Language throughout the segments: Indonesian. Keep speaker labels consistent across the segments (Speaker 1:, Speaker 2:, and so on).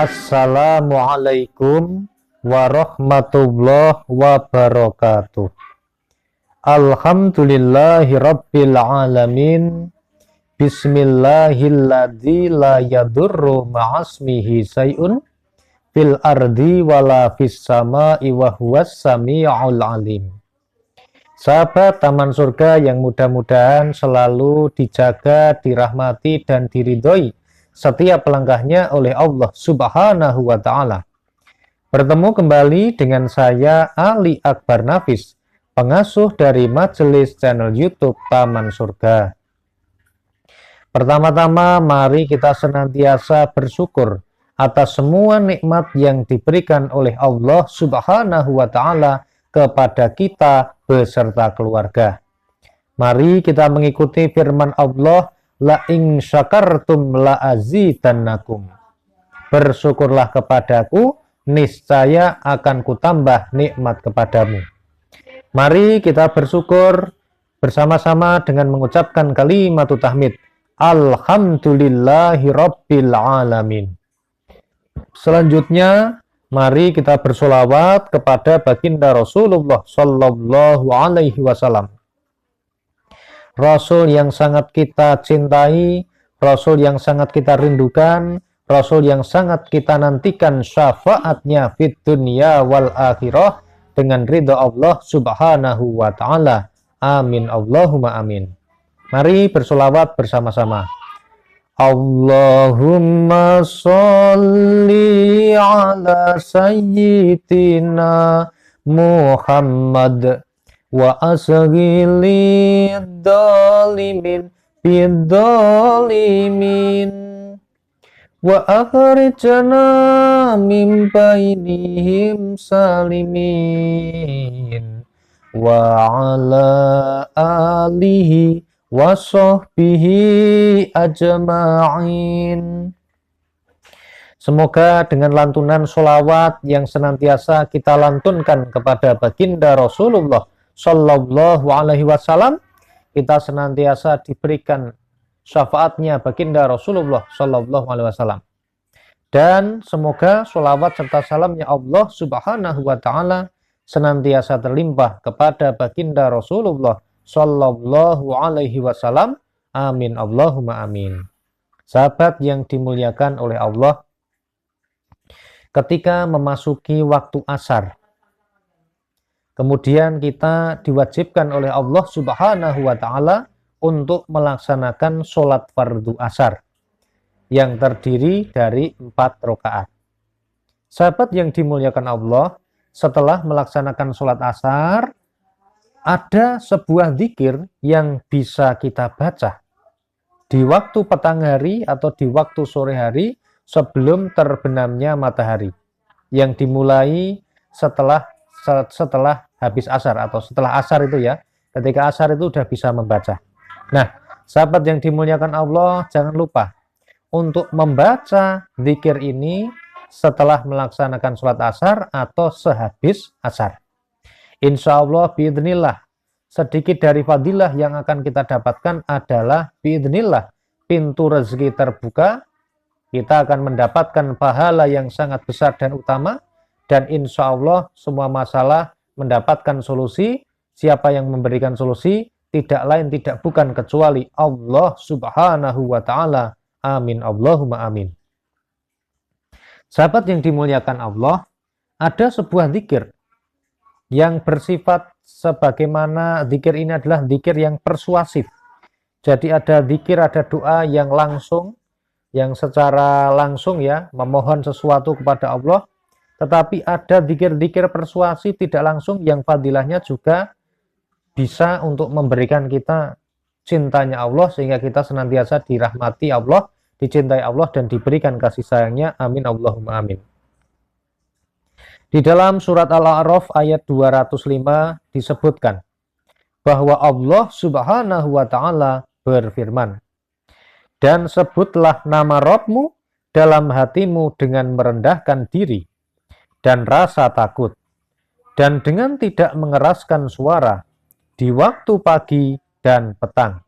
Speaker 1: Assalamualaikum warahmatullahi wabarakatuh. Alhamdulillahi rabbil alamin. Bismillahilladzi la yadurru ma'asmihi say'un fil ardi wala fis sama'i wa huwas sami'ul alim. Sahabat Taman Surga yang mudah-mudahan selalu dijaga, dirahmati, dan diridhoi setiap langkahnya oleh Allah Subhanahu wa Ta'ala. Bertemu kembali dengan saya Ali Akbar Nafis, pengasuh dari majelis channel YouTube Taman Surga. Pertama-tama mari kita senantiasa bersyukur atas semua nikmat yang diberikan oleh Allah Subhanahu wa Ta'ala kepada kita beserta keluarga. Mari kita mengikuti firman Allah, la in syakartum la azidannakum. Bersyukurlah kepadaku, niscaya akan kutambah nikmat kepadamu. Mari kita bersyukur bersama-sama dengan mengucapkan kalimat tahmid. Alhamdulillahi rabbil alamin. Selanjutnya, mari kita bersolawat kepada baginda Rasulullah Sallallahu Alaihi Wasallam. Rasul yang sangat kita cintai, Rasul yang sangat kita rindukan, Rasul yang sangat kita nantikan syafaatnya fid dunya wal akhirah dengan ridha Allah Subhanahu wa Ta'ala. Amin Allahumma amin. Mari bersolawat bersama-sama. Allahumma sholli ala sayyidina Muhammad wa asghili dhalimin bidzalimin wa akhrijna min bainihim salimin wa ala alihi wa sahbihi ajma'in. Semoga dengan lantunan sholawat yang senantiasa kita lantunkan kepada baginda Rasulullah Sallallahu Alaihi Wasallam, kita senantiasa diberikan syafaatnya baginda Rasulullah Sallallahu Alaihi Wasallam. Dan semoga sholawat serta salamnya Allah Subhanahu Wa Ta'ala senantiasa terlimpah kepada baginda Rasulullah Sallallahu Alaihi Wasallam. Amin Allahumma amin. Sahabat yang dimuliakan oleh Allah, ketika memasuki waktu asar, kemudian kita diwajibkan oleh Allah Subhanahu wa Ta'ala untuk melaksanakan sholat fardu asar yang terdiri dari 4 rakaat. Sahabat yang dimuliakan Allah, setelah melaksanakan sholat asar, ada sebuah zikir yang bisa kita baca di waktu petang hari atau di waktu sore hari sebelum terbenamnya matahari, yang dimulai setelah habis asar atau setelah asar itu ya, ketika asar itu udah bisa membaca. Nah, sahabat yang dimuliakan Allah, jangan lupa untuk membaca zikir ini setelah melaksanakan sholat asar atau sehabis asar. Insya Allah, biidznillah, sedikit dari fadilah yang akan kita dapatkan adalah biidznillah, pintu rezeki terbuka, kita akan mendapatkan pahala yang sangat besar dan utama, dan insya Allah semua masalah mendapatkan solusi. Siapa yang memberikan solusi? Tidak lain tidak bukan kecuali Allah Subhanahu wa Ta'ala. Amin Allahumma amin. Sahabat yang dimuliakan Allah, ada sebuah zikir yang bersifat sebagaimana zikir ini adalah zikir yang persuasif. Jadi ada zikir, ada doa yang langsung, yang secara langsung ya memohon sesuatu kepada Allah. Tetapi ada zikir-zikir persuasif tidak langsung yang fadilahnya juga bisa untuk memberikan kita cintanya Allah, sehingga kita senantiasa dirahmati Allah, dicintai Allah, dan diberikan kasih sayangnya. Amin Allahumma amin. Di dalam surat Al-A'raf ayat 205 disebutkan bahwa Allah Subhanahu wa Ta'ala berfirman, dan sebutlah nama Rabbmu dalam hatimu dengan merendahkan diri dan rasa takut, dan dengan tidak mengeraskan suara di waktu pagi dan petang.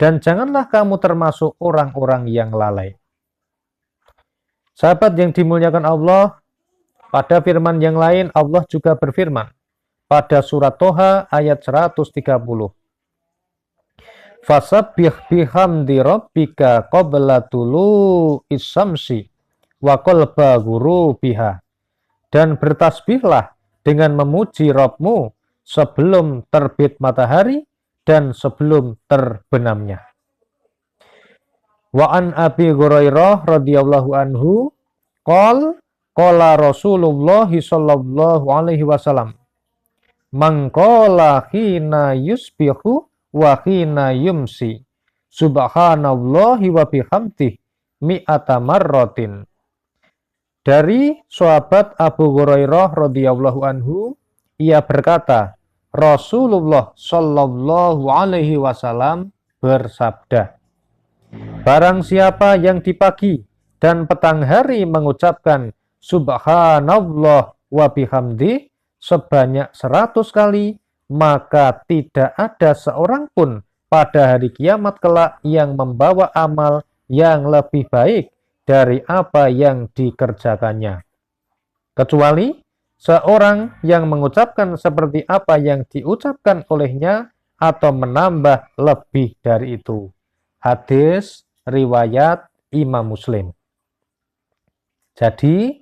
Speaker 1: Dan janganlah kamu termasuk orang-orang yang lalai. Sahabat yang dimuliakan Allah, pada firman yang lain Allah juga berfirman pada surat Toha ayat 130. Fasabbih bihamdi rabbika qabla tulu'is syamsi wa qalba ghurubiha. Dan bertasbihlah dengan memuji Rabbmu sebelum terbit matahari dan sebelum terbenamnya. Wa an Abi Hurairah radhiyallahu anhu qala Rasulullah sallallahu alaihi wasallam man qala hina yusbihu wa hina yumsi subhanallahi wa bihamdihi mi'ata marratin. Dari sahabat Abu Hurairah radhiyallahu anhu, ia berkata, Rasulullah sallallahu alaihi wasallam bersabda, barang siapa yang di pagi dan petang hari mengucapkan subhanallah wa bihamdi sebanyak 100 kali, maka tidak ada seorang pun pada hari kiamat kelak yang membawa amal yang lebih baik dari apa yang dikerjakannya, kecuali seorang yang mengucapkan seperti apa yang diucapkan olehnya atau menambah lebih dari itu. Hadis riwayat Imam Muslim. Jadi,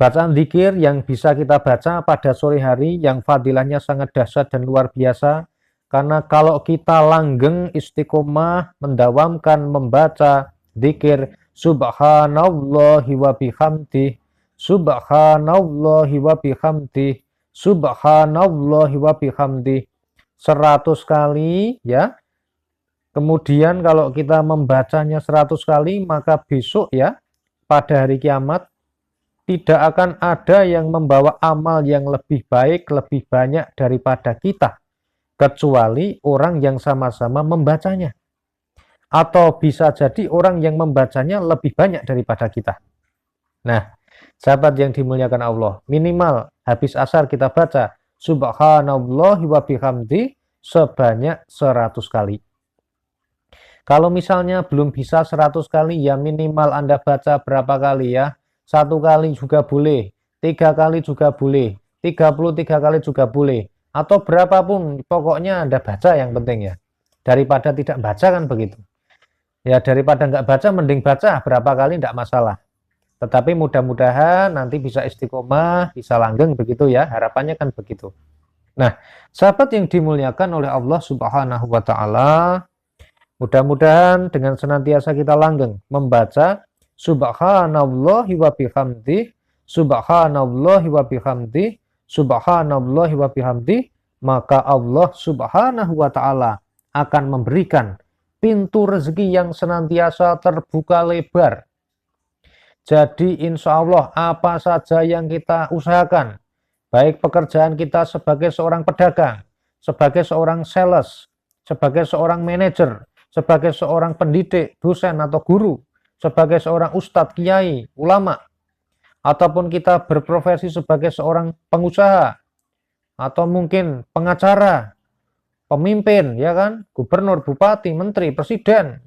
Speaker 1: bacaan zikir yang bisa kita baca pada sore hari yang fadilahnya sangat dahsyat dan luar biasa, karena kalau kita langgeng istiqomah mendawamkan membaca zikir subhanallahi wa bihamdihi, subhanallahi wa bihamdihi, subhanallahi wa bihamdihi 100 kali ya. Kemudian kalau kita membacanya 100 kali, maka besok ya pada hari kiamat tidak akan ada yang membawa amal yang lebih baik, lebih banyak daripada kita, kecuali orang yang sama-sama membacanya. Atau bisa jadi orang yang membacanya lebih banyak daripada kita. Nah, sahabat yang dimuliakan Allah, minimal habis asar kita baca subhanallahi wa bihamdi sebanyak 100 kali. Kalau misalnya belum bisa 100 kali, ya minimal Anda baca berapa kali ya? 1 kali juga boleh, 3 kali juga boleh, 33 kali juga boleh, atau berapapun, pokoknya Anda baca yang penting ya. Daripada tidak baca kan begitu. Ya daripada nggak baca, mending baca berapa kali nggak masalah. Tetapi mudah-mudahan nanti bisa istiqomah, bisa langgeng begitu ya, harapannya kan begitu. Nah, sahabat yang dimuliakan oleh Allah Subhanahu wa Ta'ala, mudah-mudahan dengan senantiasa kita langgeng membaca subhanallahi wa bihamdihi, subhanallahi wa bihamdihi, subhanallahi wa bihamdihi, maka Allah Subhanahu wa Ta'ala akan memberikan pintu rezeki yang senantiasa terbuka lebar. Jadi insya Allah apa saja yang kita usahakan, baik pekerjaan kita sebagai seorang pedagang, sebagai seorang sales, sebagai seorang manajer, sebagai seorang pendidik, dosen atau guru, sebagai seorang ustadz, kiai, ulama, ataupun kita berprofesi sebagai seorang pengusaha, atau mungkin pengacara, pemimpin, ya kan, gubernur, bupati, menteri, presiden.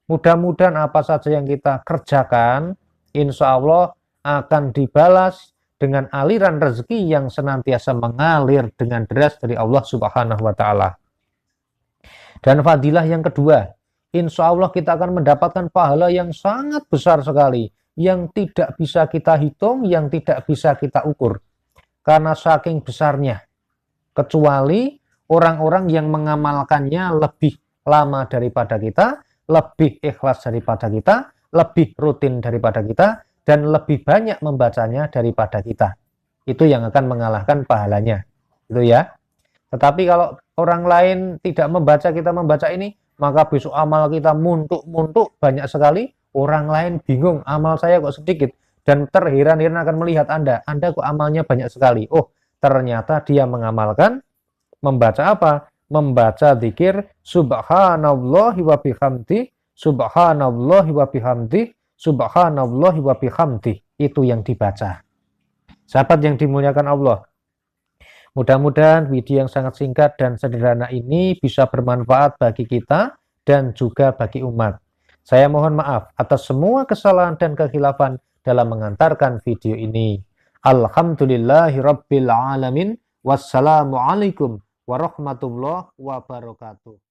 Speaker 1: Mudah-mudahan apa saja yang kita kerjakan, insya Allah akan dibalas dengan aliran rezeki yang senantiasa mengalir dengan deras dari Allah Subhanahu wa Ta'ala. Dan fadilah yang kedua, insya Allah kita akan mendapatkan pahala yang sangat besar sekali, yang tidak bisa kita hitung, yang tidak bisa kita ukur, karena saking besarnya. Kecuali orang-orang yang mengamalkannya lebih lama daripada kita, lebih ikhlas daripada kita, lebih rutin daripada kita, dan lebih banyak membacanya daripada kita. Itu yang akan mengalahkan pahalanya. Itu ya. Tetapi kalau orang lain tidak membaca, kita membaca ini, maka besok amal kita muntuk-muntuk banyak sekali. Orang lain bingung, amal saya kok sedikit. Dan terheran-heran akan melihat Anda kok amalnya banyak sekali. Oh, ternyata dia mengamalkan, membaca apa? Membaca zikir subhanallahi wa bihamdi, subhanallahi wa bihamdi, subhanallahi wa bihamdi. Itu yang dibaca. Sahabat yang dimuliakan Allah, mudah-mudahan video yang sangat singkat dan sederhana ini bisa bermanfaat bagi kita dan juga bagi umat. Saya mohon maaf atas semua kesalahan dan kekhilafan, dalam mengantarkan video ini. Alhamdulillahirabbil alamin. Wassalamualaikum warahmatullahi wabarakatuh.